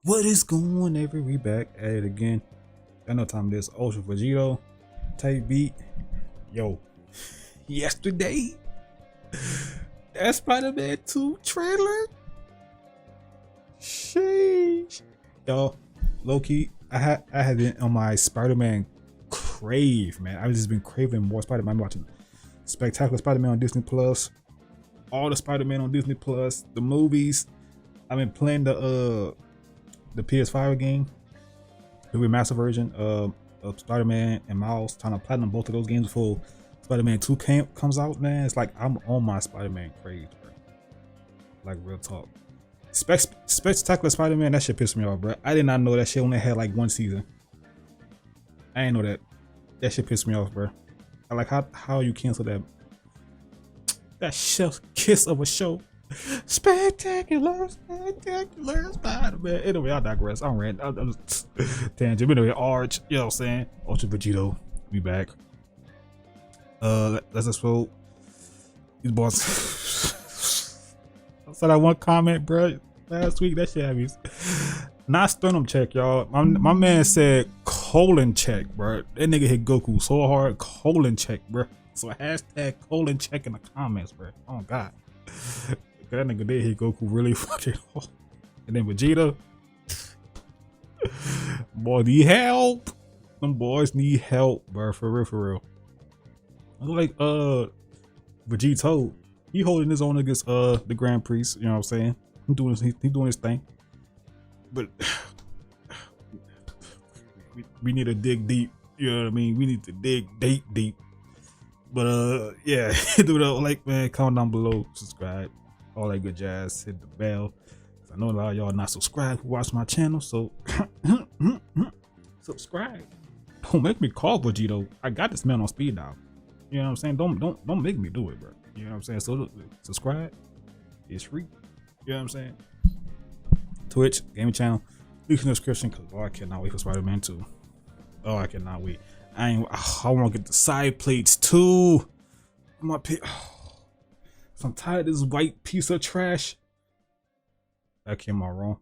What is going on, everybody? We back at it again. I know time this Ultra Vegito type beat. Yo, yesterday that Spider-Man 2 trailer. Sheesh. Yo, low key, I have been on my Spider-Man crave, man. I've just been craving more Spider-Man. I'm watching Spectacular Spider-Man on Disney Plus, all the Spider-Man on Disney Plus, the movies. I've been playing the PS5 game, the remastered version of Spider-Man and Miles, trying to platinum both of those games before Spider-Man 2 comes out, man. It's like I'm on my Spider-Man craze, bro. Like, real talk. Spectacular Spider-Man, that shit pissed me off, bro. I did not know that shit only had like one season. I didn't know that. That shit pissed me off, bro. I like how you cancel that chef's kiss of a show. Spectacular Spider-Man. Anyway, I digress. I'm ranting. I'm just tangent. Anyway, Arch, you know what I'm saying? Ultra Vegito, we back. Let's just vote. These boys. I saw that one comment, bro, last week. That shit had me. Not sternum check, y'all. My man said colon check, bro. That nigga hit Goku so hard. Colon check, bro. So hashtag colon check in the comments, bro. Oh God. That nigga did hit Goku really fucking hard. And then Vegeta. Boy, need help. Them boys need help, bro. For real. I like Vegito. He holding his own against the Grand Priest, you know what I'm saying? He doing his thing. But we need to dig deep, you know what I mean? We need to dig deep. But yeah, do that, like, man, comment down below, subscribe, all that good jazz, hit the bell. I know a lot of y'all not subscribed who watch my channel, so subscribe. Don't make me call Vegito. I got this man on speed dial. You know what I'm saying? Don't make me do it, bro. You know what I'm saying? So look, subscribe. It's free. You know what I'm saying? Twitch, gaming channel. Link in the description, because I cannot wait for Spider-Man 2. Oh, I cannot wait. I want to get the side plates too. I'm tired of this white piece of trash. That came out wrong.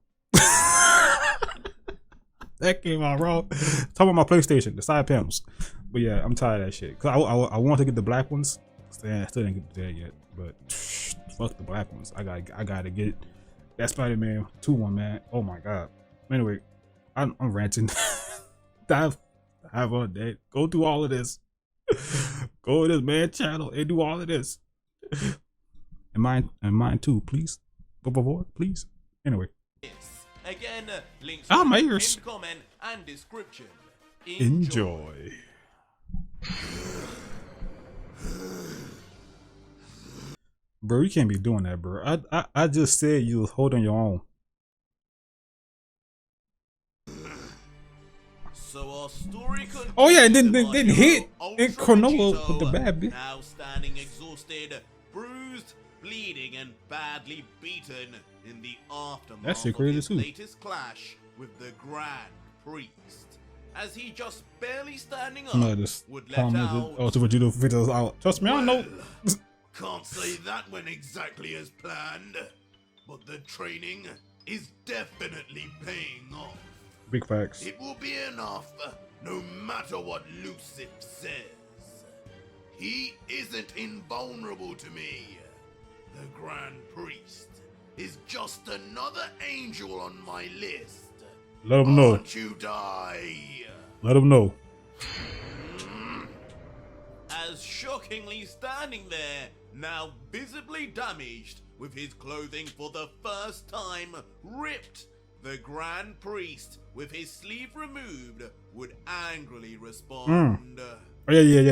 That came out wrong. Talking about my PlayStation, the side panels. But yeah, I'm tired of that shit. Cause I want to get the black ones. I still didn't get that yet. But fuck the black ones. I gotta get that Spider-Man 2 one, man. Oh my God. Anyway, I'm ranting. Dive on that. Go do all of this. Go to this man channel and do all of this. And mine too, please. Por favor, please. Anyway. Again, links my ears. in comment and description. Enjoy. Bro, you can't be doing that, bro. I just said you was holding your own. So our story continues. Oh yeah, and then hit in Cronulla with the bad bitch. Now standing exhausted, bruised, bleeding, and badly beaten in the aftermath of his latest clash with the Grand Priest. As he just barely standing up would let out. Vegito videos out. Trust me, I know. Can't say that went exactly as planned, but the training is definitely paying off. Big facts. It will be enough, no matter what Lucif says. He isn't invulnerable to me. The Grand Priest is just another angel on my list. Let him know. Won't you die? Let him know. As shockingly standing there, now visibly damaged, with his clothing for the first time ripped, the Grand Priest, with his sleeve removed, would angrily respond. Oh yeah.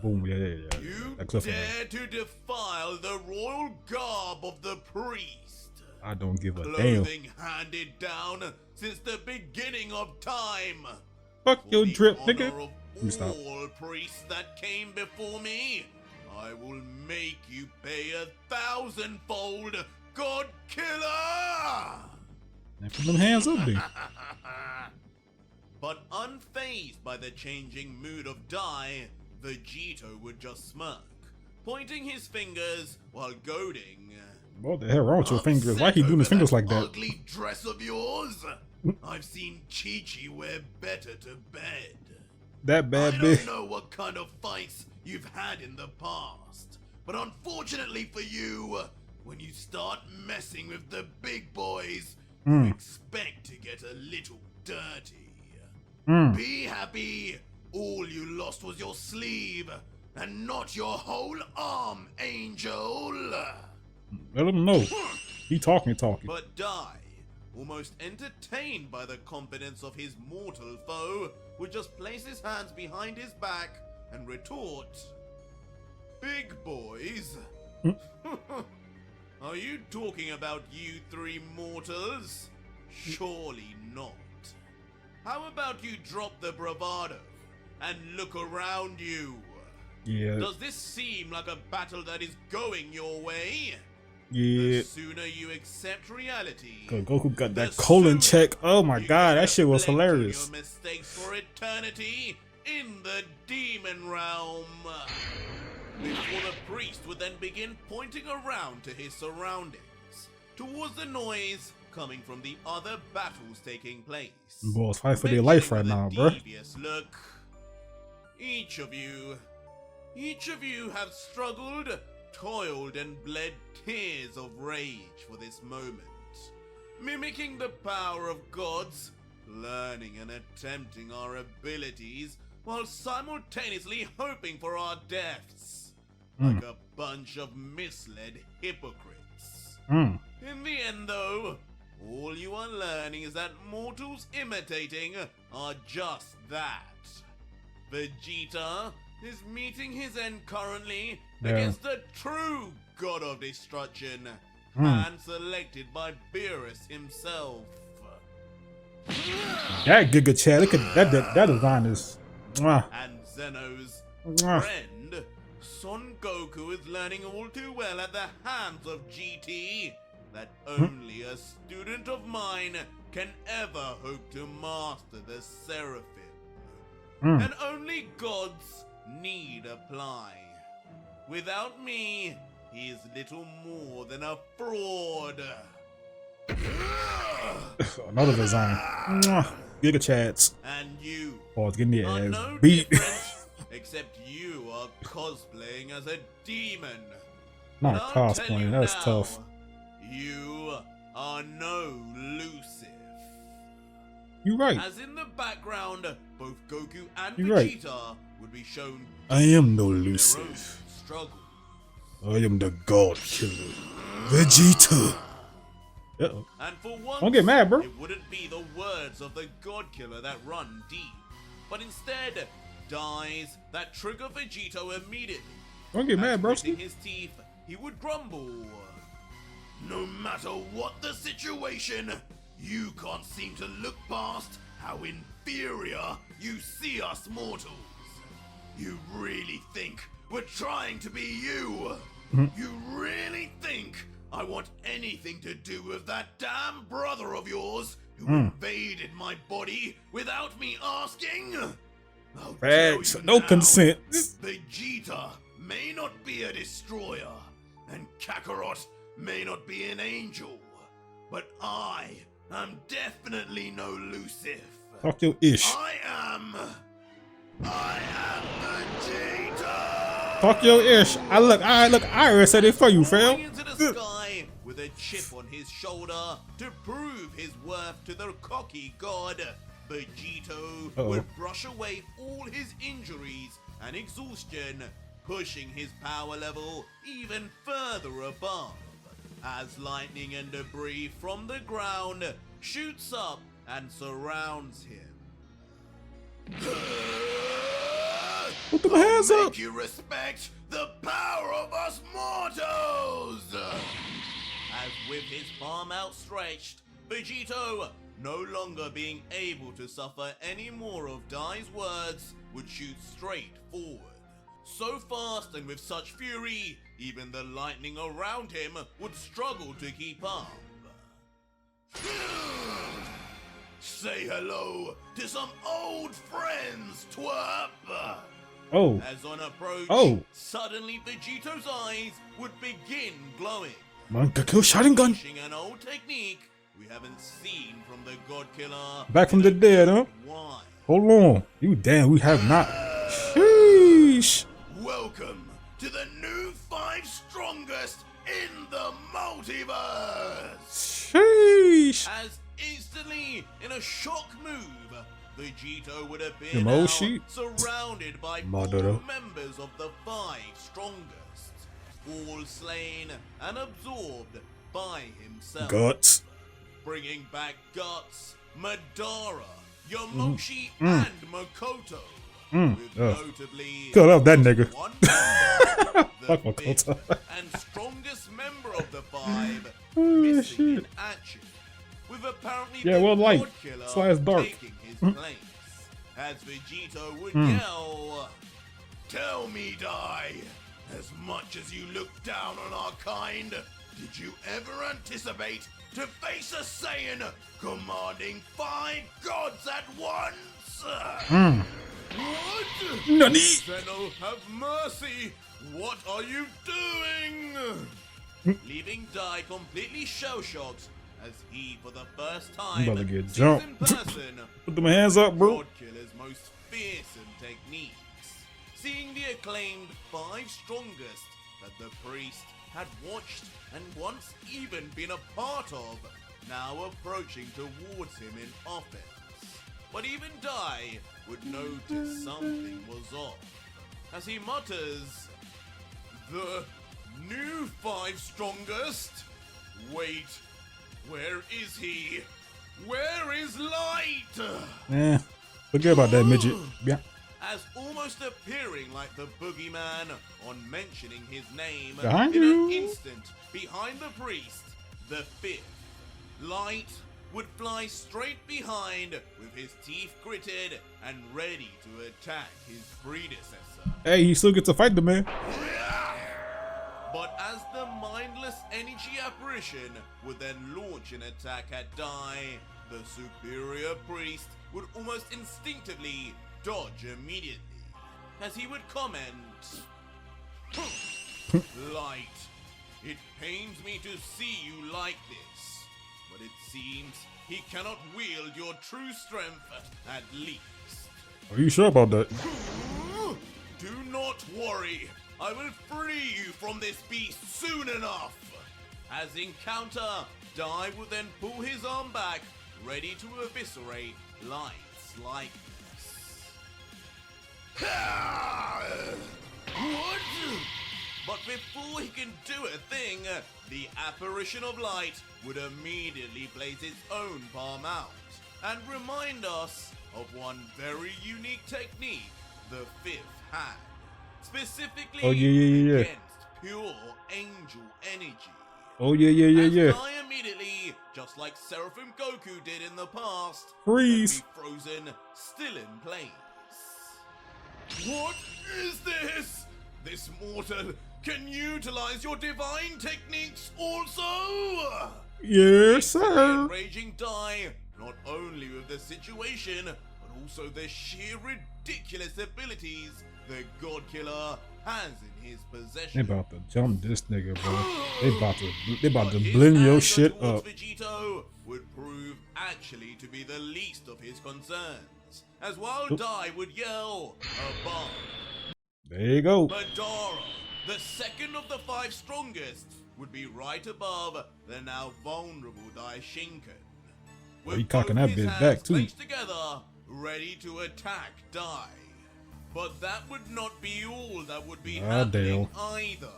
Boom, yeah. You dare to defile the royal garb of the priest. I don't give a damn. Clothing handed down since the beginning of time. Fuck your drip, nigga. All priests that came before me, I will make you pay 1,000-fold, God Killer! And put them hands up there. But unfazed by the changing mood of Dai, Vegito would just smirk, pointing his fingers while goading What the hell wrong with your fingers? Upset Why he doing his over fingers that like that? Ugly dress of yours. I've seen Chi-Chi wear better to bed. That bad I bitch. don't know what kind of fights you've had in the past, but unfortunately for you, when you start messing with the big boys, you expect to get a little dirty. Be happy. All you lost was your sleeve, and not your whole arm, Angel. Let him know. He talking. But Dai, almost entertained by the confidence of his mortal foe, would just place his hands behind his back and retort, "Big boys? Are you talking about you three mortals? Surely not. How about you drop the bravado and look around you? Yeah. Does this seem like a battle that is going your way? Yeah. The sooner you accept reality, Goku got that the colon sooner check. Oh my you god, can that shit was reflect on hilarious. Your mistakes for eternity in the demon realm. Before the priest would then begin pointing around to his surroundings, towards the noise coming from the other battles taking place. Boys fight for their life right mentioning now, with bro. a devious look. Each of you have struggled, toiled, and bled tears of rage for this moment, mimicking the power of gods, learning and attempting our abilities while simultaneously hoping for our deaths, like a bunch of misled hypocrites. In the end, though, all you are learning is that mortals imitating are just that. Vegeta is meeting his end currently against the true god of destruction, and selected by Beerus himself. That Giga Chad, look at that design is. Mwah. And Zeno's Mwah. friend, Son Goku, is learning all too well at the hands of GT that only a student of mine can ever hope to master the Seraphim. And only gods need apply. Without me, he is little more than a fraud. Another design. Mwah. Giga Chads. And you Boys getting their are ass no beat. different, except you are cosplaying as a demon. Not But I'll tell cosplaying, you that's now, tough. You are no Lucif. You right. As in the background, both Goku and You're right. Vegeta would be shown I am no their own Lucif. struggle. I am the God Killer. Vegeta. Uh-oh. And for once, Don't get mad, bro. it wouldn't be the words of the God Killer that run deep, but instead, dies that trigger Vegito immediately. Don't get mad, bro. Gritting his teeth, he would grumble. No matter what the situation, you can't seem to look past how inferior you see us mortals. You really think we're trying to be you? You really think I want anything to do with that damn brother of yours who invaded my body without me asking? I'll tell Facts. you No now, consent. Vegeta may not be a destroyer, and Kakarot may not be an angel, but I am definitely no Lucif. Talk your ish. I am Vegeta! Talk your ish. I already said it for you, Soaring fam. into the sky with a chip on his shoulder to prove his worth to the cocky god, Vegito would brush away all his injuries and exhaustion, pushing his power level even further above, as lightning and debris from the ground shoots up and surrounds him. Put them hands Make up. you respect the power of us mortals! As with his palm outstretched, Vegito, no longer being able to suffer any more of Dai's words, would shoot straight forward. So fast and with such fury, even the lightning around him would struggle to keep up. Say hello to some old friends, twerp! Oh. As on approach, Oh. suddenly Vegito's eyes would begin glowing, Manka kill Sharingan. Pushing an old technique we haven't seen from the God Killer. Back from the dead, huh? Why? Hold on. You damn, we have not. Sheesh. Welcome to the new 5 strongest in the multiverse. Sheesh. As instantly, in a shock move, Vegito would appear Your now, sheet. surrounded by Mother. 4 members of the 5 strongest, all slain and absorbed by himself. Guts. Bringing back Guts, Madara, Yamoshi, and Makoto. With notably Kill off that nigga. one member, Fuck the Makoto. 5th and strongest member of the 5, Oh, missing in shit. action. With apparently Yeah, the well, light. God Killer That's why it's dark. taking his place. As Vegito would yell, "Tell me, Dai, as much as you look down on our kind, did you ever anticipate to face a Saiyan commanding 5 gods at once?" What? Nani? Zeno, have mercy! What are you doing? Leaving Dai completely shell-shocked as he, for the first time, about to get sees jumped. in person Put them hands up, bro. God Killer's most fearsome techniques. Seeing the acclaimed 5 strongest that the priest had watched and once even been a part of, now approaching towards him in offense. But even Dai would notice something was off, as he mutters, "The new 5 strongest? Wait, where is he? Where is Light?" Eh, forget about that midget. Yeah. As almost appearing like the boogeyman on mentioning his name, Behind in you. an instant, behind the priest, the 5th, Light would fly straight behind with his teeth gritted and ready to attack his predecessor. Hey, he still gets to fight the man. But as the mindless energy apparition would then launch an attack at Dai, the superior priest would almost instinctively dodge immediately, as he would comment, "Light, it pains me to see you like this, but it seems he cannot wield your true strength at least. Are you sure about that? Do not worry, I will free you from this beast soon enough." As in counter, Dai would then pull his arm back, ready to eviscerate Light's likeness. What? But before he can do a thing, the apparition of Light would immediately place its own palm out and remind us of one very unique technique the 5th had, specifically against pure angel energy. Oh, yeah. As Dai immediately, just like Seraphim Goku did in the past, Freeze. would be frozen, still in place. What is this? This mortal can utilize your divine techniques also? Yes, sir. Enraging Dai, not only with the situation, but also the sheer ridiculous abilities the God Killer has in his They possession. about to jump this nigga, bro. They about But to his blend your anger shit towards up. Vegito would prove actually to be the least of his concerns, as while Dai would yell above, There you go. Madara, the second of the 5 strongest, would be right above the now vulnerable Daishinkan. Oh, he cocking that bitch back, too. Placed together, ready to attack Dai. But that would not be all that would be happening either.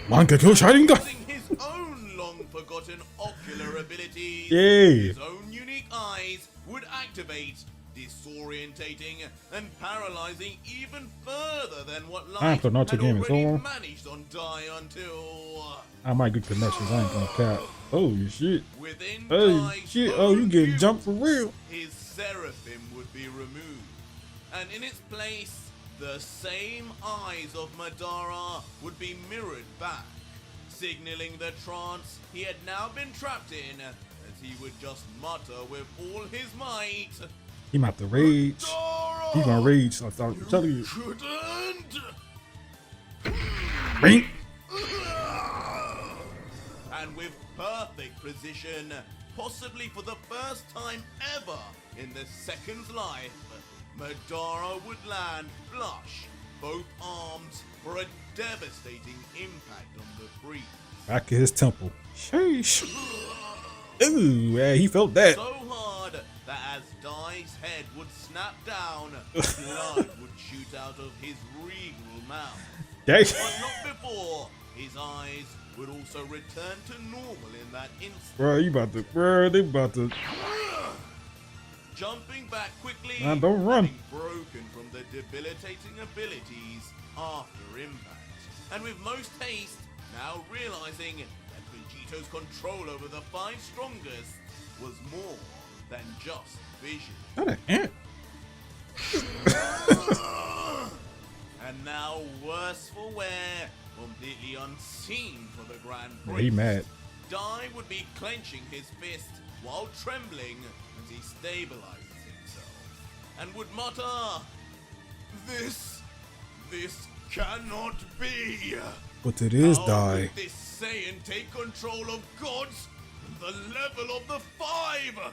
Manka kill Sharingan. Using his own long-forgotten ocular abilities, Yay. his own unique eyes would activate, disorientating and paralyzing even further than what I ain't Light played Naruto had game in so already long. managed on Dai until I might get connections. I ain't gonna cap. Oh shit. within Hey Dai's shit. Oh, you own getting view, jumped for real. his Seraphim would be removed, and in its place, the same eyes of Madara would be mirrored back, signaling the trance he had now been trapped in, as he would just mutter with all his might, He about to rage. "Madara, He gonna rage. I'm telling you. couldn't." Bing. And with perfect precision, possibly for the first time ever in the second's life, Madara would land flush both arms for a devastating impact on the priest. Back at his temple. Sheesh. Ooh, yeah, he felt that. So hard that as Dai's head would snap down, blood would shoot out of his regal mouth. Yeah. But not before his eyes would also return to normal in that instant. Bro, they about to. Jumping back quickly, Nah, don't run. having broken from the debilitating abilities after impact. And with most haste, now realizing that Vegito's control over the 5 strongest was more than just vision. Not an ant. And now worse for wear, completely unseen for the Grand Yeah, Priest. he mad. Dai would be clenching his fist while trembling as he stabilizes himself, and would mutter, This cannot be! But it is How die. could this Saiyan take control of gods on the level of the 5,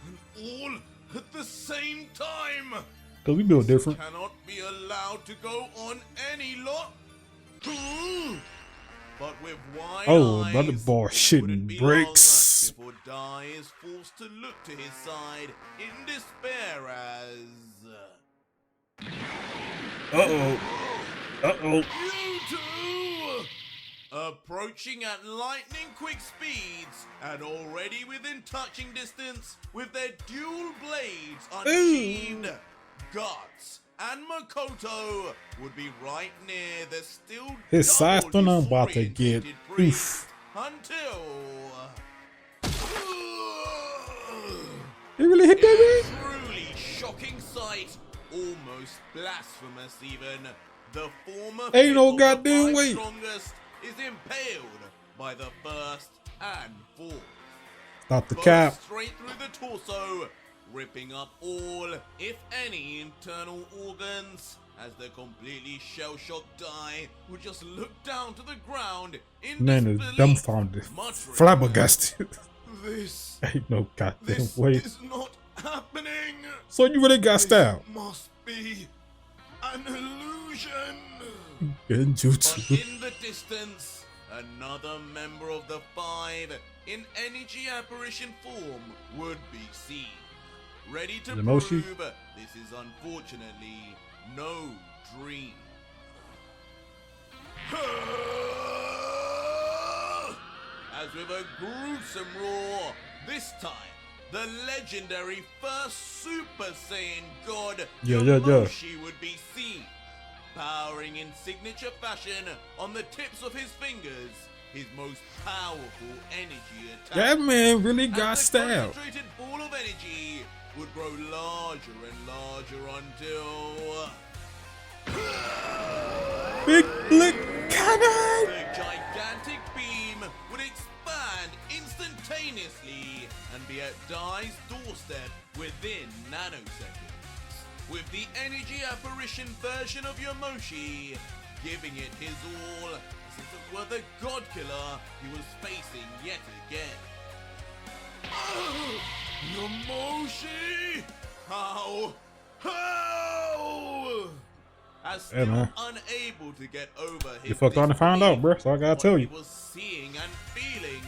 and all at the same time? Cause we build different. Cannot be allowed to go on any lot. But with wide Oh, eyes, another ball it shitting wouldn't be bricks. long before Dai is forced to look to his side in despair as Uh-oh. you two, approaching at lightning quick speeds and already within touching distance with their dual blades unsheathed, Guts and Makoto would be right near the still His size double don't about to get disorientated priest oof. until He really hit that a man? truly shocking sight, almost blasphemous even. The former Ain't no fifth of the goddamn 5 way. strongest is impaled by the first and fourth. Stop the Both cap. straight through the torso, ripping up all, if any, internal organs, as the completely shell-shocked Dai would just look down to the ground in Man is disbelief, dumbfounded. muttering, Flabbergasted. This Ain't no goddamn this way. is not happening. So you really got This style. must be an illusion. But Genjutsu. in the distance, another member of the 5 in energy apparition form would be seen. Ready to The Moshi? prove this is unfortunately no dream. As with a gruesome roar, this time, the legendary first Super Saiyan God Yeah. Yamoshi would be seen, powering in signature fashion on the tips of his fingers, his most powerful energy attack. That man really And got the style. concentrated ball of energy would grow larger and larger until Big Blick Cannon. the gigantic beam would expand instantaneously and be at Dai's doorstep within nanoseconds. With the energy apparition version of Yamoshi giving it his all, as if it were the God Killer he was facing yet again. Yamoshi! How? As Yeah, still man. unable to get over his You fucked on and found out, bro. So I gotta what tell he you. was seeing and feeling,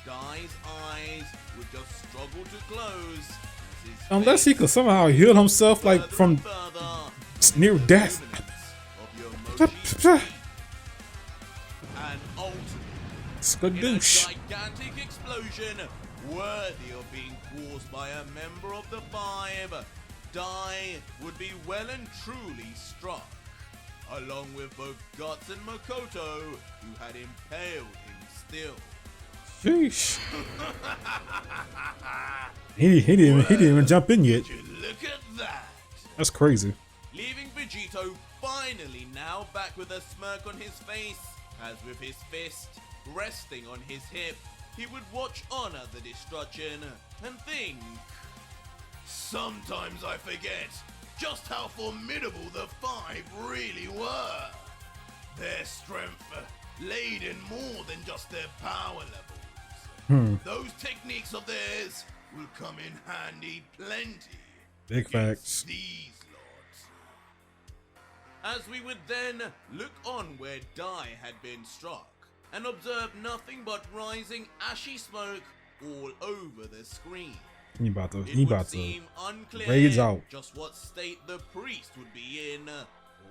Dai's eyes would just struggle to close. as his Unless he face could somehow heal himself, like further from and further near death. illuminance of Yamoshi's feet. And ultimately, in a Skadoosh. gigantic explosion worthy of being caused by a member of the 5, Dai would be well and truly struck, along with both Guts and Makoto, who had impaled him still. Sheesh. He didn't even jump in yet. Would you look at that? That's crazy. Leaving Vegito finally now back with a smirk on his face, as with his fist resting on his hip, he would watch honor the destruction and think, sometimes I forget just how formidable the 5 really were. Their strength laid in more than just their power levels. Those techniques of theirs will come in handy plenty. Big facts. These lords. As we would then look on where Dai had been struck and observe nothing but rising ashy smoke all over the screen. He about to Seem unclear rage out. just what state the priest would be in, or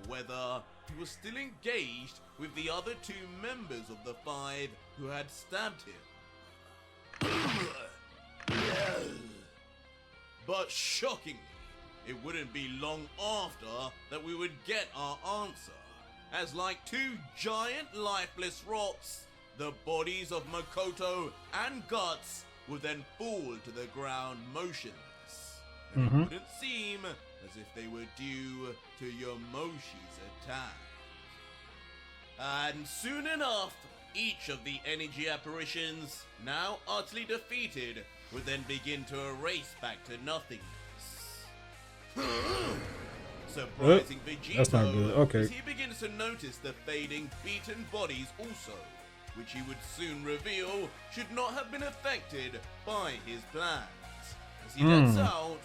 whether he was still engaged with the other two members of the five who had stabbed him. But shockingly, it wouldn't be long after that we would get our answer, as like two giant lifeless rocks, the bodies of Makoto and Guts would then fall to the ground motionless. And it wouldn't seem as if they were due to Yomoshi's attack. And soon enough, each of the energy apparitions, now utterly defeated, would then begin to erase back to nothingness. Surprising Vegito, that's not good. Okay. as he begins to notice the fading, beaten bodies also, which he would soon reveal should not have been affected by his plans. As he lets out,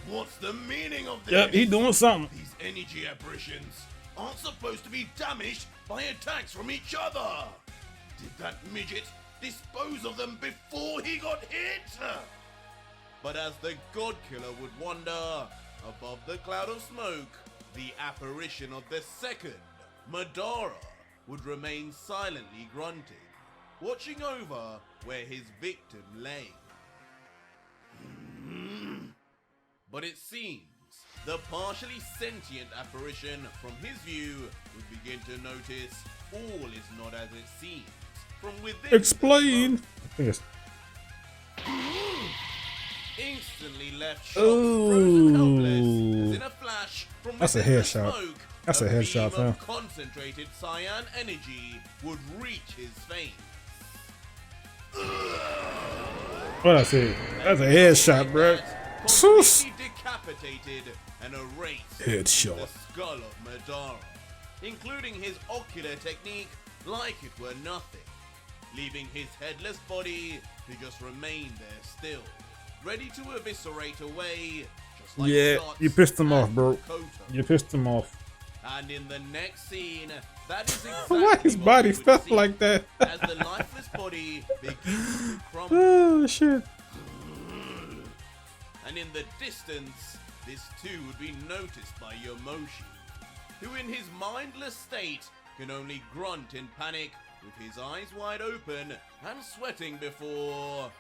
what's the meaning of this? Yep, he doing something. These energy apparitions aren't supposed to be damaged by attacks from each other. Did that midget dispose of them before he got hit? But as the God Killer would wander above the cloud of smoke, the apparition of the second, Madara, would remain silently grunting, watching over where his victim lay. But it seems the partially sentient apparition from his view would begin to notice all is not as it seems from within. Explain. Yes. Instantly left shocked, frozen, helpless, as in a flash from That's a within the headshot. smoke, That's a headshot, beam of fam. concentrated cyan energy would reach his face. What I said? That's a headshot, bro. Completely decapitated and erased Headshot. the skull of Madara, including his ocular technique like it were nothing, leaving his headless body to just remain there still, ready to eviscerate away, just like Yeah, Guts you pissed him off, and bro. Makoto. You pissed him off. And in the next scene, that is exactly Why his what body we would felt see like that? as the lifeless body begins to crumble. Oh shit. And in the distance, this too would be noticed by Yomoshi, who in his mindless state can only grunt in panic with his eyes wide open and sweating before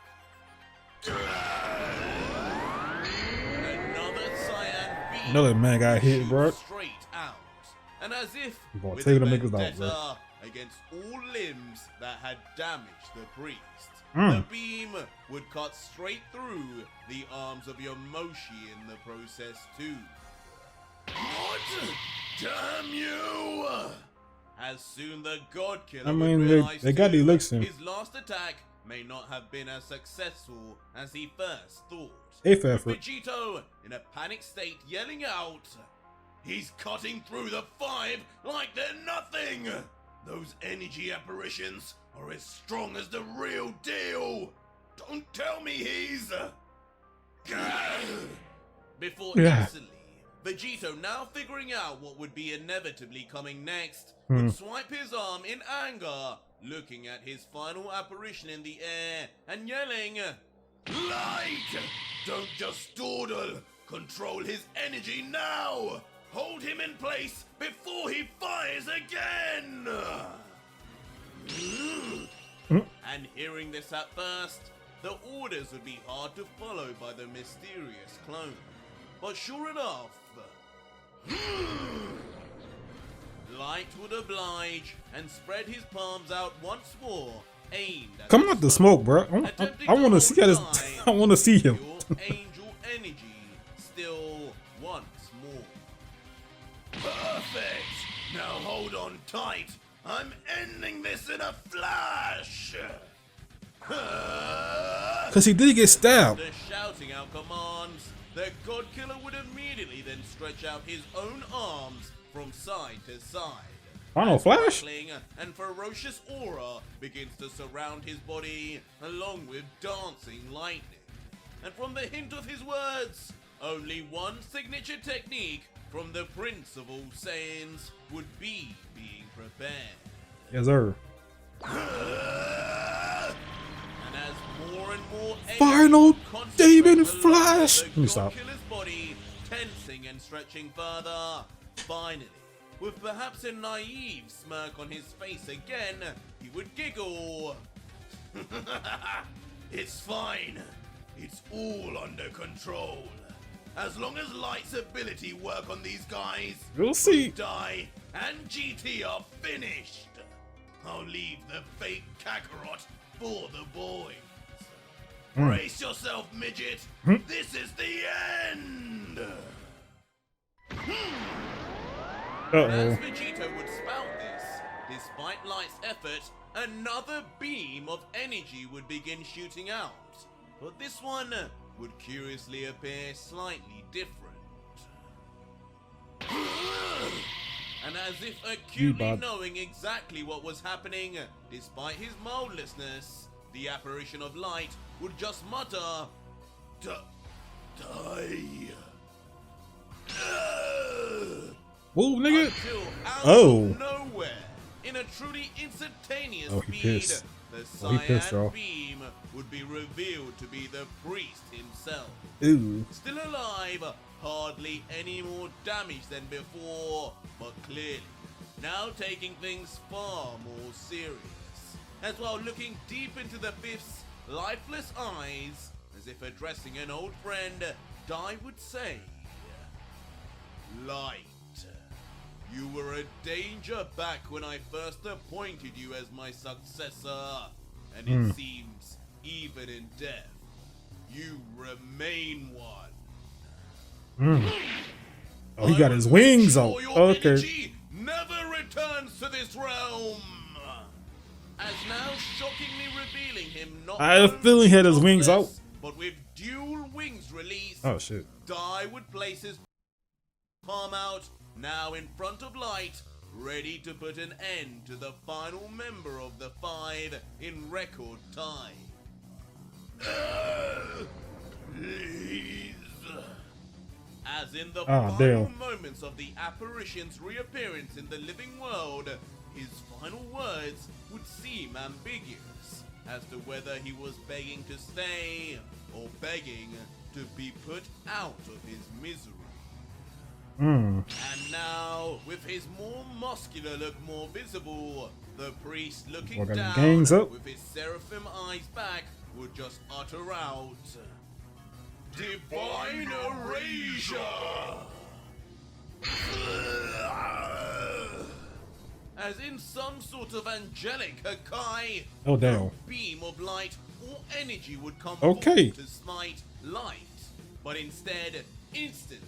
another cyan beam Another man got hit, shoots bro. straight out. And as if Boy, with take a them niggas out, bro. vendetta against all limbs that had damaged the priest, Mm. the beam would cut straight through the arms of Yomoshi in the process too. What? Damn you! As soon the God Killer I would mean, realize they got the too, elixir. his last attack may not have been as successful as he first thought. If effort. Vegito, in a panic state, yelling out, "He's cutting through the five like they're nothing! Those energy apparitions are as strong as the real deal! Don't tell me he's..." Before Yeah. instantly, Vegito, now figuring out what would be inevitably coming next, would swipe his arm in anger, looking at his final apparition in the air and yelling, "Light! Don't just dawdle! Control his energy now! Hold him in place before he fires again!" And hearing this at first, the orders would be hard to follow by the mysterious clone. But sure enough, Light would oblige and spread his palms out once more, aimed at Come out the smoke, bro. I want to see how this. I want to see him. Your angel energy still once more. Perfect! Now hold on tight. I'm ending this in a flash. Cause he did get stabbed. After shouting out commands, the God Killer would immediately then stretch out his own arms from side to side, Final as Flash? crackling and ferocious aura begins to surround his body, along with dancing lightning. And from the hint of his words, only one signature technique from the Prince of All Saiyans would be being prepared. Yes, sir. And as more and more Final energy concentrates Demon along Flash! the Let me stop. God-killer's body, tensing and stretching further, finally, with perhaps a naive smirk on his face again, he would giggle. It's fine. It's all under control. As long as Light's ability work on these guys, We'll see. Die and GT are finished. I'll leave the fake Kakarot for the boys. Brace yourself, midget. This is the end. As Vegito would spout this, despite Light's effort, another beam of energy would begin shooting out. But this one would curiously appear slightly different. And as if acutely knowing exactly what was happening, despite his mildlessness, the apparition of Light would just mutter, Die. Whoa, nigga. Until out Oh. of nowhere, in a truly instantaneous Oh, he speed, pissed. the Oh, he pissed, cyan y'all. beam would be revealed to be the priest himself. Ooh. Still alive, hardly any more damage than before, but clearly now taking things far more serious. As while looking deep into the fifth's lifeless eyes, as if addressing an old friend, Dai would say, Light, you were a danger back when I first appointed you as my successor, and it seems, even in death, you remain one. Oh, he got his wings out. Sure your Okay. energy never returns to this realm. As now shockingly revealing him not I had a only feeling he had his wings topless, out. but with dual wings released. Oh, shit. Dai would place his palm out, now in front of Light, ready to put an end to the final member of the five in record time. Please. As in the final damn. moments of the apparition's reappearance in the living world, his final words would seem ambiguous as to whether he was begging to stay or begging to be put out of his misery. And now, with his more muscular look more visible, the priest looking We're gonna down gangs up. with his seraphim eyes back would just utter out, Divine Erasure! As in some sort of angelic Hakai, Oh, damn. no beam of light or energy would come Okay. forth to smite Light, but instead, instantly,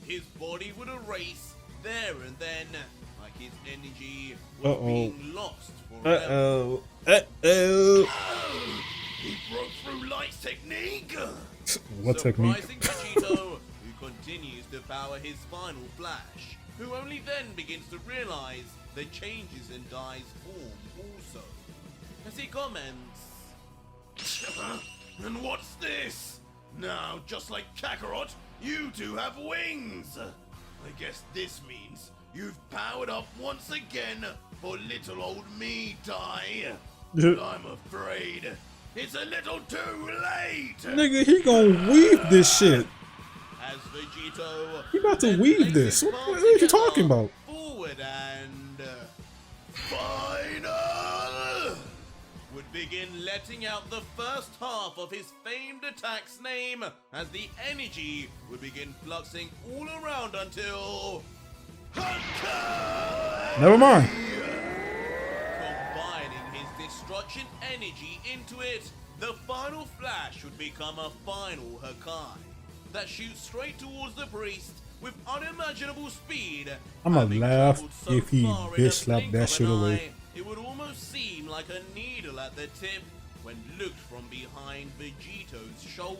his body would erase there and then, like his energy was being lost forever. He broke through Light's technique! What technique? Surprising Vegito, who continues to power his final flash, who only then begins to realize the changes in Dai's form also. As he comments, And what's this? Now, just like Kakarot, you two have wings! I guess this means you've powered up once again for little old me, Dai. But I'm afraid it's a little too late! Nigga, he gonna weave this shit. As Vegito He about to then weave places this. What palms are you together talking about? Forward and final would begin letting out the first half of his famed attack's name as the energy would begin fluxing all around until Never mind. combining his destruction energy into it, the final flash would become a final Hakai that shoots straight towards the priest with unimaginable speed. I'ma Having laugh traveled so if he far in bitch a slapped blink that of shit an away. eye, it would almost seem like a needle at the tip when looked from behind Vegito's shoulder.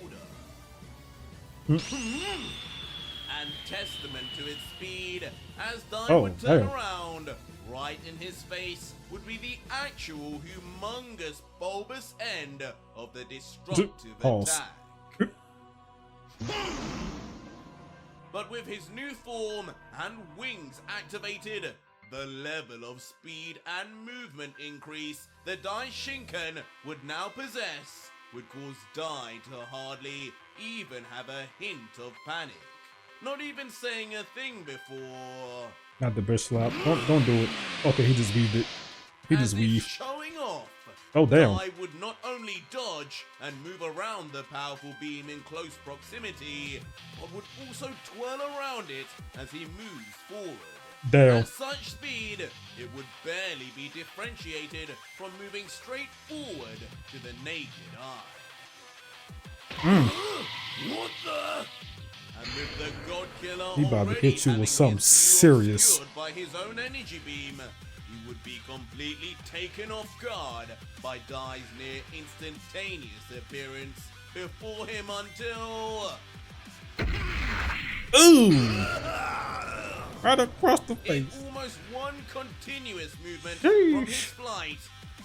and testament to its speed, as Dai Oh, would turn damn. around. Right in his face would be the actual humongous bulbous end of the destructive Pause. attack. But with his new form and wings activated, the level of speed and movement increase that Dai Shinken would now possess would cause Dai to hardly even have a hint of panic. Not even saying a thing before... Not the best slap. Don't do it. Okay, he just weaved it. He just As if weaved. showing off, Oh, damn. Dai would not only dodge and move around the powerful beam in close proximity, but would also twirl around it as he moves forward. Damn. At such speed, it would barely be differentiated from moving straight forward to the naked eye. What the? And with the God Killer He about to already hit you with having something his view serious. obscured by his own energy beam, he would be completely taken off guard by Dai's near instantaneous appearance before him until... Ooh! Right across the In face. almost one continuous movement Sheesh. from his flight,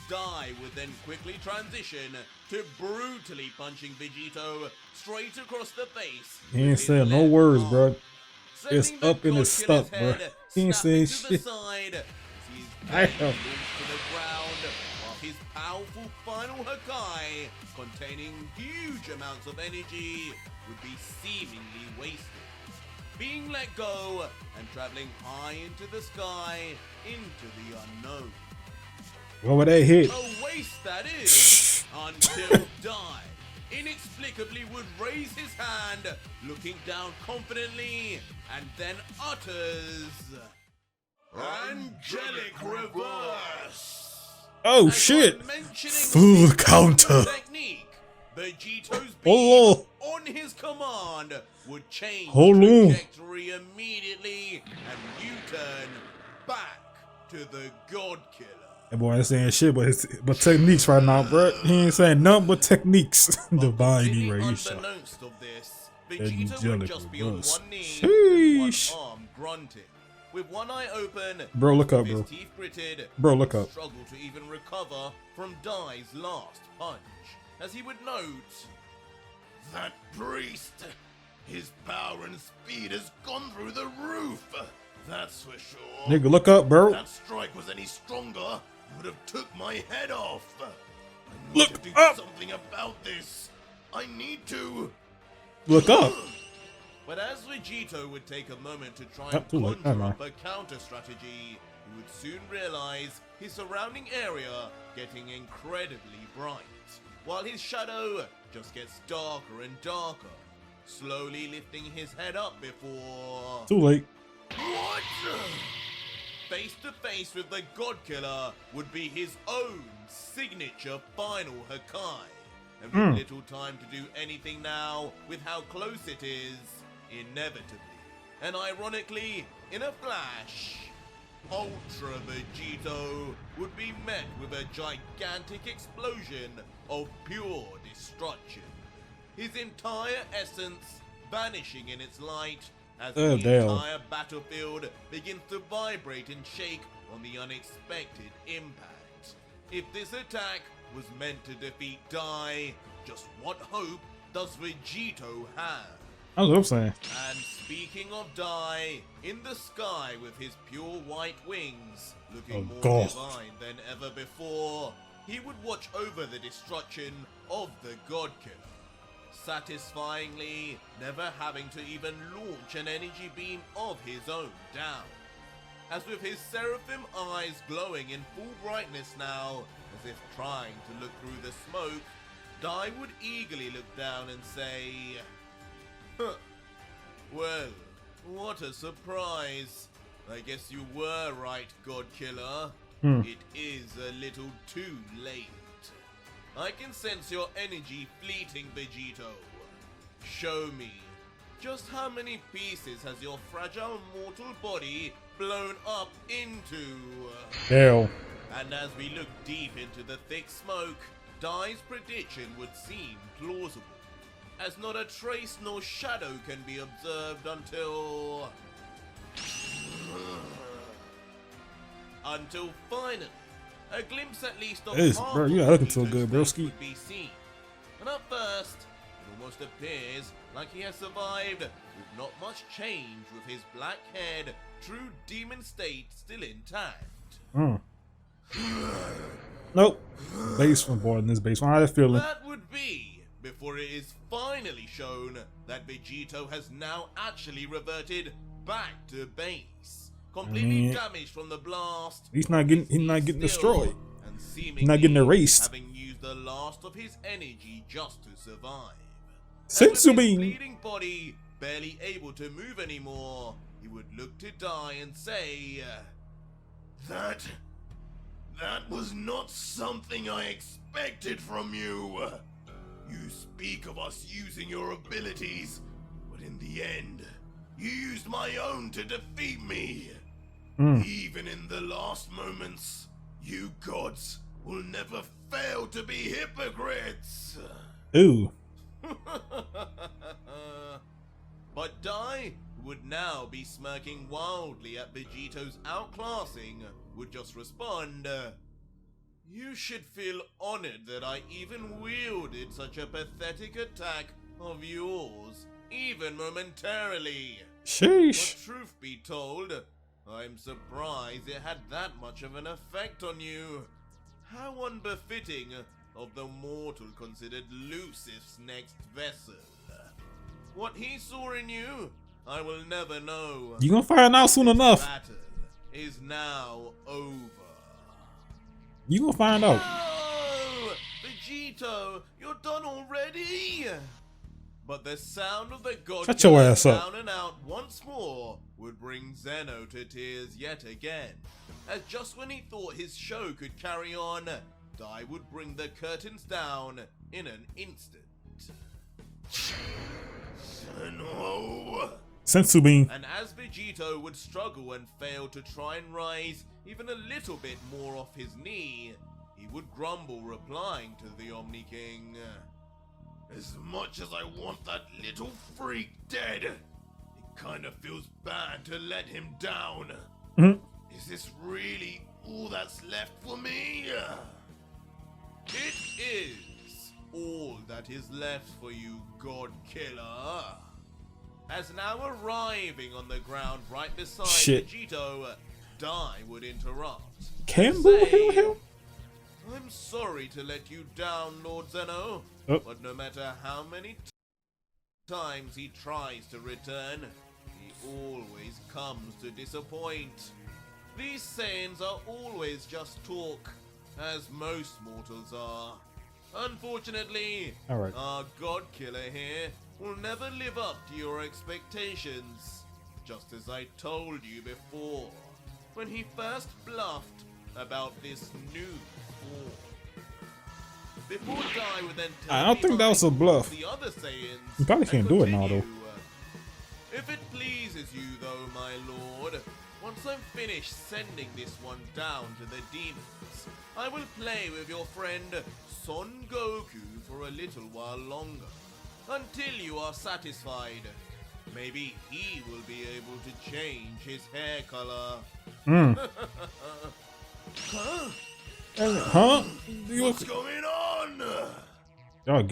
Dai would then quickly transition to brutally punching Vegito straight across the face. He ain't with his saying no left words, arm, bro. sending It's the up and God it's Killer's stuck, bro. head He ain't snapping saying to the shit. side as he's Damn. bent to the ground, while his powerful final Hakai, containing huge amounts of energy, would be seemingly wasted, being let go and traveling high into the sky, into the unknown. What would they hit? A waste that is, until Dai inexplicably would raise his hand, looking down confidently, and then utters... Angelic Reverse! Oh As shit! when mentioning Full the counter. technique, Vegito's Oh, beam on his command would change Hold on. trajectory immediately and U-turn back to the God Killer. that boy ain't saying shit, but techniques right now, bro. He ain't saying nothing but techniques. Divine Completely erasure. unbeknownst of this, Vegito Angelic would just be on reverse. one knee Sheesh. and one arm grunting. With one eye open, Bro, look up, with his bro. teeth gritted, Bro, look he up. struggled to even recover from Dai's last punch, as he would note, "That priest, his power and speed has gone through the roof, that's for sure. Nigga, look up, bro. If that strike was any stronger, it would have took my head off. I need Look to do up. something about this. I need to." Look up. But as Vegito would take a moment to try Not too and late, conjure never up a counter strategy, he would soon realize his surrounding area getting incredibly bright, while his shadow just gets darker and darker, slowly lifting his head up before... Too late. What? Face to face with the God Killer would be his own signature final Hakai, and with little time to do anything now with how close it is, inevitably, and ironically, in a flash, Ultra Vegito would be met with a gigantic explosion of pure destruction, his entire essence vanishing in its light as the damn. entire battlefield begins to vibrate and shake on the unexpected impact. If this attack was meant to defeat Dai, just what hope does Vegito have? That's what I'm saying. And speaking of Dai, in the sky with his pure white wings, looking Oh, more God. divine than ever before, he would watch over the destruction of the God Killer, satisfyingly never having to even launch an energy beam of his own down. As with his seraphim eyes glowing in full brightness now, as if trying to look through the smoke, Dai would eagerly look down and say, "Huh. Well, what a surprise. I guess you were right, God Killer. It is a little too late. I can sense your energy fleeting, Vegito. Show me, just how many pieces has your fragile mortal body blown up into?" Hell. And as we look deep into the thick smoke, Dai's prediction would seem plausible. as not a trace nor shadow can be observed until finally, a glimpse at least of half bro, of you looking so Vegito's good, face broski. would be seen. And at first, it almost appears like he has survived with not much change, with his black head, true demon state still intact. Nope. Base one board in this base one. How that feeling? That would be before it is finally shown that Vegito has now actually reverted back to base, completely damaged from the blast. He's not getting destroyed. And He's not getting erased. having used the last of his energy just to survive. Sensu And with his beam. bleeding body barely able to move anymore, he would look to die and say, That was not something I expected from you. You speak of us using your abilities, but in the end, you used my own to defeat me. Even in the last moments, you gods will never fail to be hypocrites. Ooh. But Dai, who would now be smirking wildly at Vegito's outclassing, would just respond, You should feel honored that I even wielded such a pathetic attack of yours, even momentarily. Sheesh. But truth be told, I'm surprised it had that much of an effect on you. How unbefitting of the mortal considered Lucifer's next vessel. What he saw in you, I will never know. You gonna find out soon enough. Battle is now over. You gonna find out. No! Vegito, you're done already? But the sound of the god Shut your ass up. down and out once more would bring Zeno to tears yet again. As just when he thought his show could carry on, Dai would bring the curtains down in an instant. Zeno! Sensu beam. And as Vegito would struggle and fail to try and rise even a little bit more off his knee, he would grumble, replying to the Omni King, As much as I want that little freak dead, it kinda feels bad to let him down. Is this really all that's left for me? It is all that is left for you, God Killer. As now arriving on the ground right beside Vegito, Dai would interrupt. Campbell, hell. I'm sorry to let you down, Lord Zeno, but no matter how many times he tries to return, he always comes to disappoint. These sayings are always just talk, as most mortals are. Unfortunately, our God Killer here will never live up to your expectations, just as I told you before, when he first bluffed about this new form. Before Dai would then tell I don't think that was a bluff. the other sayings. You probably can't do it now, though. If it pleases you, though, my lord, once I'm finished sending this one down to the demons, I will play with your friend Son Goku for a little while longer, until you are satisfied. Maybe he will be able to change his hair color. Huh? What's going on?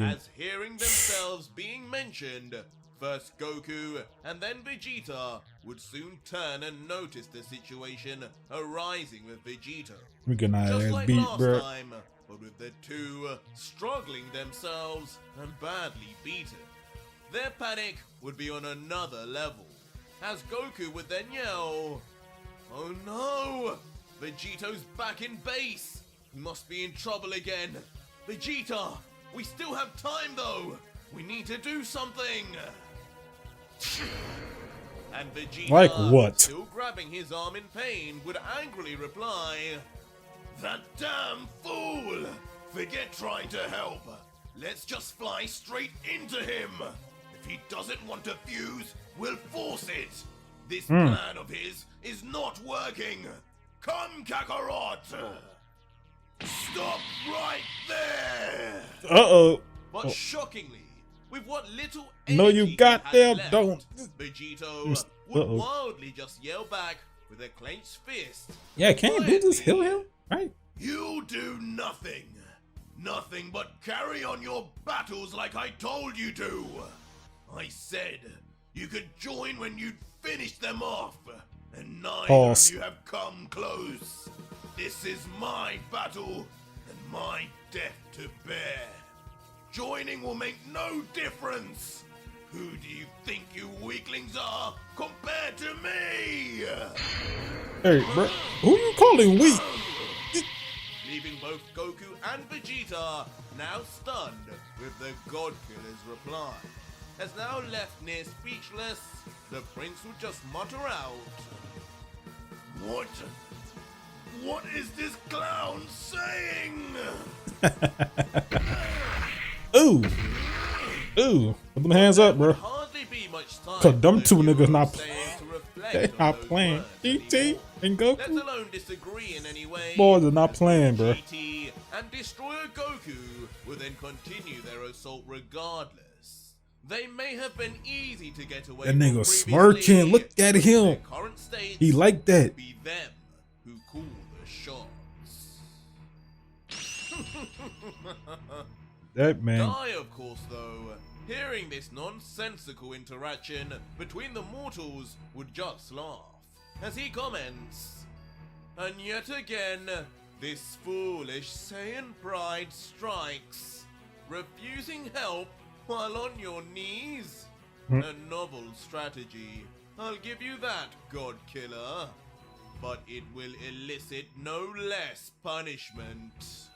As hearing themselves being mentioned, first Goku and then Vegeta would soon turn and notice the situation arising with Vegito. We getting our Just ass like beat, last bro. time, but with the two struggling themselves and badly beaten. Their panic would be on another level, as Goku would then yell, Oh no! Vegito's back in base! He must be in trouble again! Vegeta! We still have time though! We need to do something! And Vegeta, like what? Still grabbing his arm in pain, would angrily reply, That damn fool! Forget trying to help! Let's just fly straight into him! If he doesn't want to fuse, we'll force it! This plan of his is not working! Come, Kakarot! Stop right there! Uh-oh. But shockingly, With what little No, energy you he goddamn had left, don't. Vegito would wildly just yell back with a clenched fist. Yeah, can't you just heal him? Right? You do nothing. Nothing but carry on your battles like I told you to. I said you could join when you'd finished them off, and neither Pause. of you have come close. This is my battle and my death to bear. Joining will make no difference. Who do you think you weaklings are compared to me? Hey, bro, who you calling weak? Leaving both Goku and Vegeta now stunned with the God Killer's reply. As now left near speechless, the prince would just mutter out, What is this clown saying? Ooh. Ooh. Put them hands up, bro. Hardly be much time. Cause them for two the niggas hero not Saiyan to reflect they on not those playing. words GT anymore. and Let Goku. alone disagree in any way. Boys are not playing, bro. GT and Destroyer Goku will then continue their assault regardless. They may have been easy to get away That from nigga previously, smirking. Look at but him. their current state He like that. be them who call the shots. That man. Dai, of course, though, hearing this nonsensical interaction between the mortals, would just laugh as he comments, and yet again, this foolish Saiyan pride strikes, refusing help while on your knees. A novel strategy, I'll give you that, God Killer, but it will elicit no less punishment.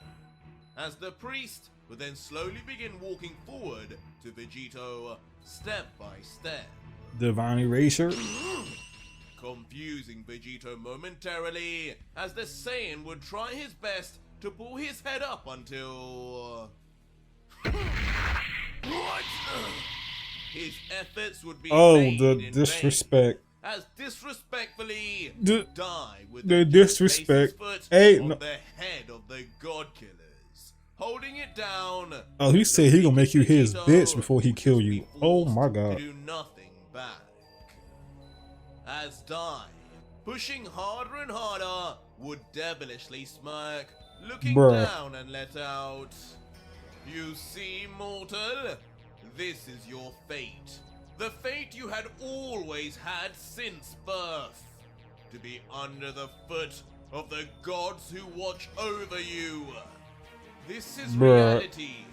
As the priest would then slowly begin walking forward to Vegito, step by step, Divine Erasure. confusing Vegito momentarily, as the Saiyan would try his best to pull his head up until... What? His efforts would be made The in disrespect. vain, as disrespectfully The- die with the just disrespect. Face's foot Hey, on no- the head of the God Killers, holding it down. Oh, he said he gonna make you his Vegito bitch before he would kill just be you. Oh my forced god. To do nothing back. As Dai, pushing harder and harder, would devilishly smirk, looking Bruh. down and let out, "You see, mortal, this is your fate. The fate you had always had since birth. To be under the foot of the gods who watch over you. This is Bruh. reality,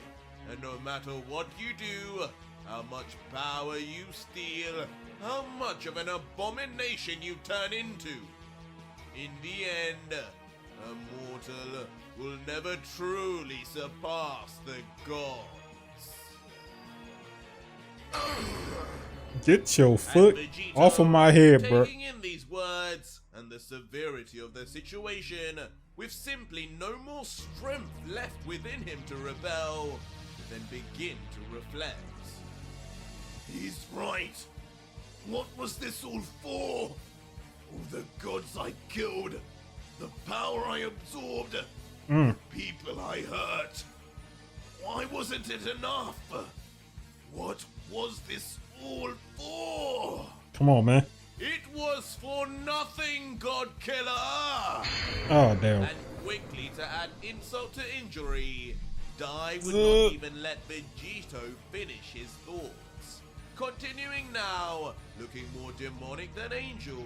and no matter what you do, how much power you steal, how much of an abomination you turn into, in the end, a mortal will never truly surpass the gods." Get your foot And Vegito, off of my head, bro. taking in these words and the severity of the situation, with simply no more strength left within him to rebel, then begin to reflect. He's right. What was this all for? All the gods I killed, the power I absorbed, the people I hurt. Why wasn't it enough? What was this all for? Come on, man. It was for nothing, God Killer! Oh damn. And quickly to add insult to injury, Dai would Uh. not even let Vegito finish his thoughts. Continuing now, looking more demonic than angel.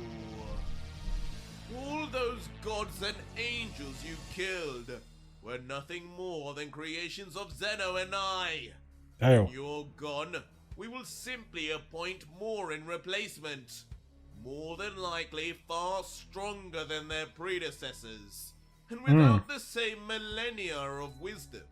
All those gods and angels you killed were nothing more than creations of Zeno and I. Damn. You're gone. We will simply appoint more in replacement. More than likely far stronger than their predecessors. And without the same millennia of wisdom.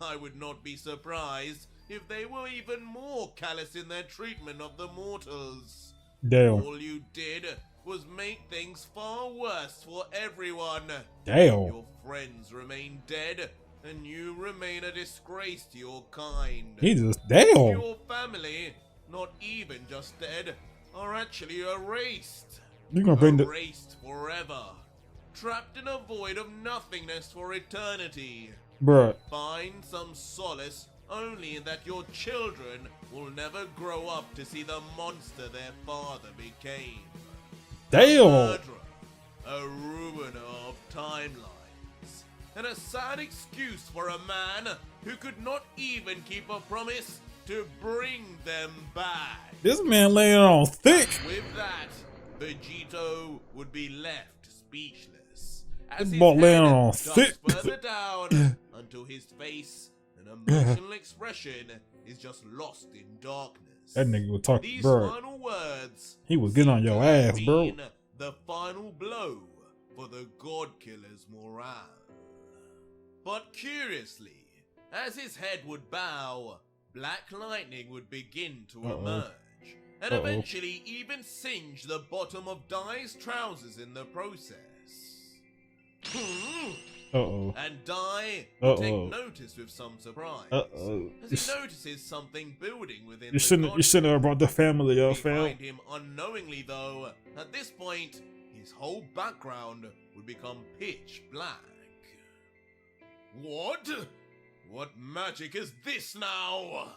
I would not be surprised if they were even more callous in their treatment of the mortals. Damn. All you did was make things far worse for everyone. Damn. Your friends remain dead, and you remain a disgrace to your kind. He just damn. Your family, not even just dead, are actually erased. You gonna bring the Erased forever. Trapped in a void of nothingness for eternity. bruh. Find some solace only in that your children will never grow up to see the monster their father became. Damn! A murderer, a ruiner of timelines, and a sad excuse for a man who could not even keep a promise to bring them back. This man laying on thick. With that, Vegito would be left speechless as This his boy laying head on ducks thick. further down until his face and emotional expression is just lost in darkness. That nigga was talking, These bro. final words He was getting on your ass, bro. mean the final blow for the God Killer's morale. But curiously, as his head would bow, black lightning would begin to emerge, and eventually even singe the bottom of Dai's trousers in the process. And Dai would take notice with some surprise, as he notices something building within You shouldn't have brought the family up, we fam. find him unknowingly, though. At this point, his whole background would become pitch black. What? What magic is this now?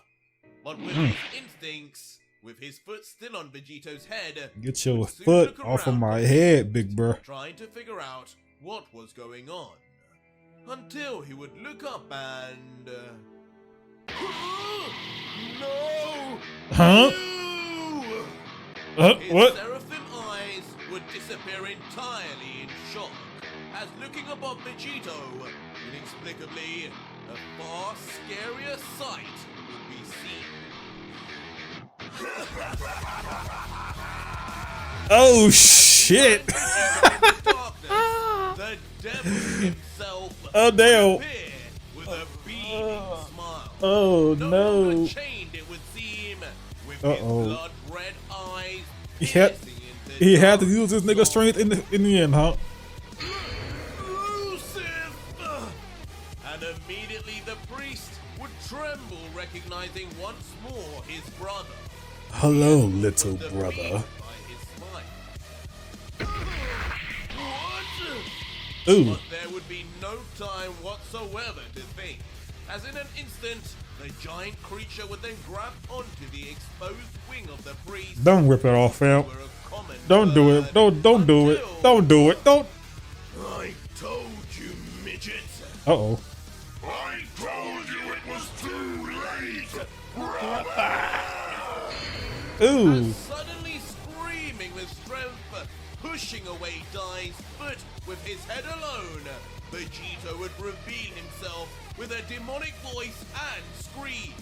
But with his instincts, with his foot still on Vegito's head, Get your would soon foot look off of around my him, head, big bro. trying to figure out what was going on. Until he would look up and... No! Huh? No! His What? seraphim eyes would disappear entirely in shock, as looking above Vegito, inexplicably, a far scarier sight would be seen. Oh shit! The devil himself Oh damn! appear with a beaming smile. Oh No no! longer chained, it would seem, with his blood-red eyes piercing into He had to dark use his nigga strength in the end, huh? Elusive! And immediately the priest would tremble, recognizing once more his brother. Hello, little Defeated brother. by his smile. What? Ooh. But there would be no time whatsoever to think, as in an instant, the giant creature would then grab onto the exposed wing of the priest. Don't rip it off, fam. were a common Don't do it. bird Don't do it. until- Don't do it. Don't. I told you, midget. Uh-oh. I told you it was too late. Ooh. Suddenly screaming with strength, pushing away Dai's foot with his head alone, Vegito would reveal himself with a demonic voice and scream,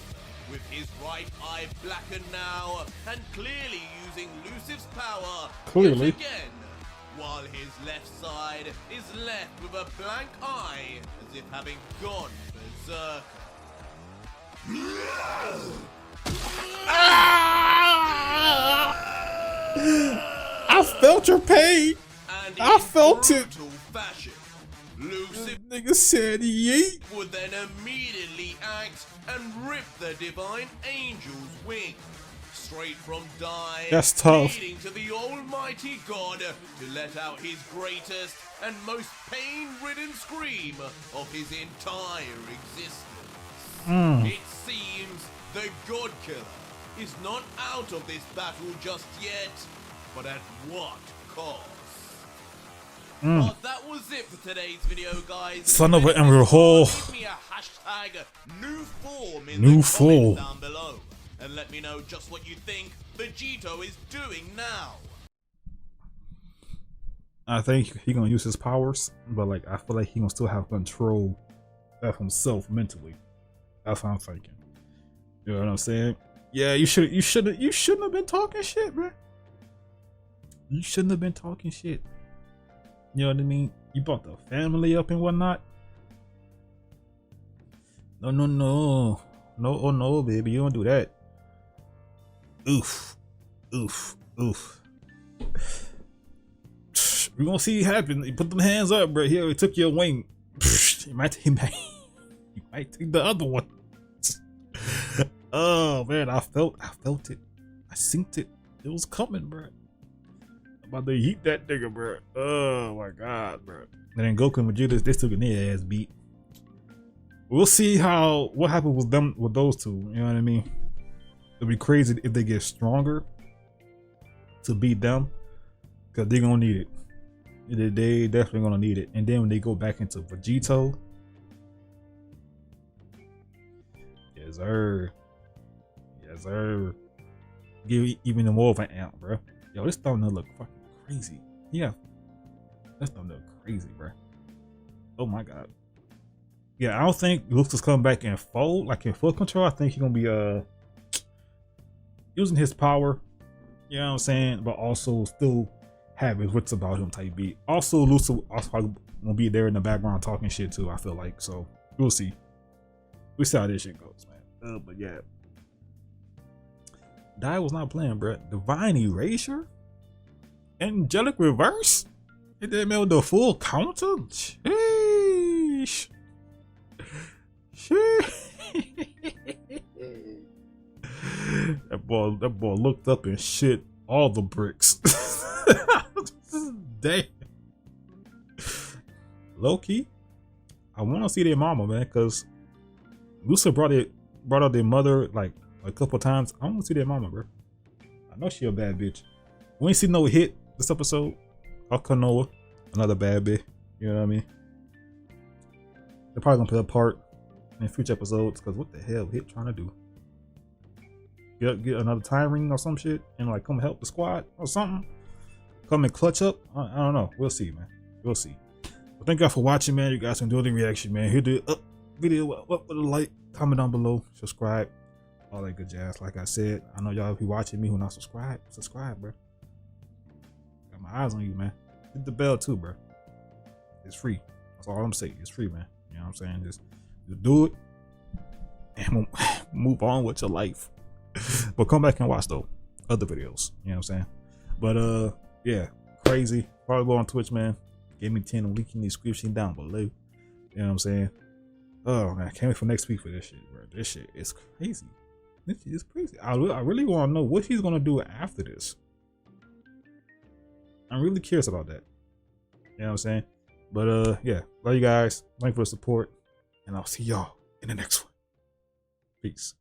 with his right eye blackened now and clearly using Lucif's power Clearly. yet again, while his left side is left with a blank eye as if having gone berserk. I felt your pain. And I in felt it. brutal fashion, Lucif Nigga said yeet. would then immediately act and rip the divine angel's wing straight from Dai, That's tough. leading to the almighty God to let out his greatest and most pain-ridden scream of his entire existence. It seems the God Killer is not out of this battle just yet, but at what cost? Well, that was it for today's video, guys. Son of If an you emerald hole. Give me a hashtag new form in New the form. comments down below, and let me know just what you think Vegito is doing now. I think he gonna use his powers, but like I feel like he gonna still have control of himself mentally. That's what I'm thinking. You know what I'm saying? Yeah, you shouldn't have been talking shit, bro. You shouldn't have been talking shit. You know what I mean? You brought the family up and whatnot. No, oh no, baby, you don't do that. Oof. We're gonna see it happen. You put them hands up, bro. He took your wing. He might take the other one. Oh man, I felt it. I synced it. It was coming, bro. I'm about to eat that nigga, bro. Oh my god, bro. And then Goku and Vegeta, they still getting their ass beat. We'll see what happens with them, with those two. You know what I mean? It'll be crazy if they get stronger to beat them, because they're gonna need it. They definitely gonna need it. And then when they go back into Vegito, yes sir, yes sir. Give even more of an amp, bro. Yo, this thumbnail look fucking crazy. Yeah, this thumbnail crazy, bro. Oh my god. Yeah, I don't think Luke's coming back in full, like in full control. I think he's gonna be using his power, you know what I'm saying, but also still have his wits about him type beat. Also, Luke's also probably gonna be there in the background talking shit too, I feel like. So we'll see. We'll see how this shit goes, man. But yeah. Die was not playing, bro. Divine Erasure? Angelic Reverse? Hit that man with the full counter? Sheesh. That boy looked up and shit all the bricks. Damn. Low key, I want to see their mama, man, because Lusa brought out their mother like a couple times. I want to see their mama, bro. I know she a bad bitch. We ain't see no hit this episode. Kanoa, another bad bitch. You know what I mean? They're probably gonna play a part in future episodes, because what the hell Hit trying to do? Get another time ring or some shit and like come help the squad or something? Come and clutch up? I don't know. We'll see, man. We'll see. But thank y'all for watching, man. You guys can do the reaction, man. Hit the video up with a like, comment down below, subscribe, all that good jazz. Like I said, I know y'all be watching me who not subscribed. Subscribe, bro. Got my eyes on you, man. Hit the bell too, bro. It's free. That's all I'm saying. It's free, man. You know what I'm saying? Just do it and move on with your life. But come back and watch though other videos. You know what I'm saying? But yeah, crazy. Follow go on Twitch, man. Give me 10 link in the description down below. You know what I'm saying? Oh man, I can't wait for next week for this shit, bro. This shit is crazy. This shit is crazy. I really want to know what he's gonna do after this. I'm really curious about that. You know what I'm saying? But yeah, love you guys. Thank you for the support, and I'll see y'all in the next one. Peace.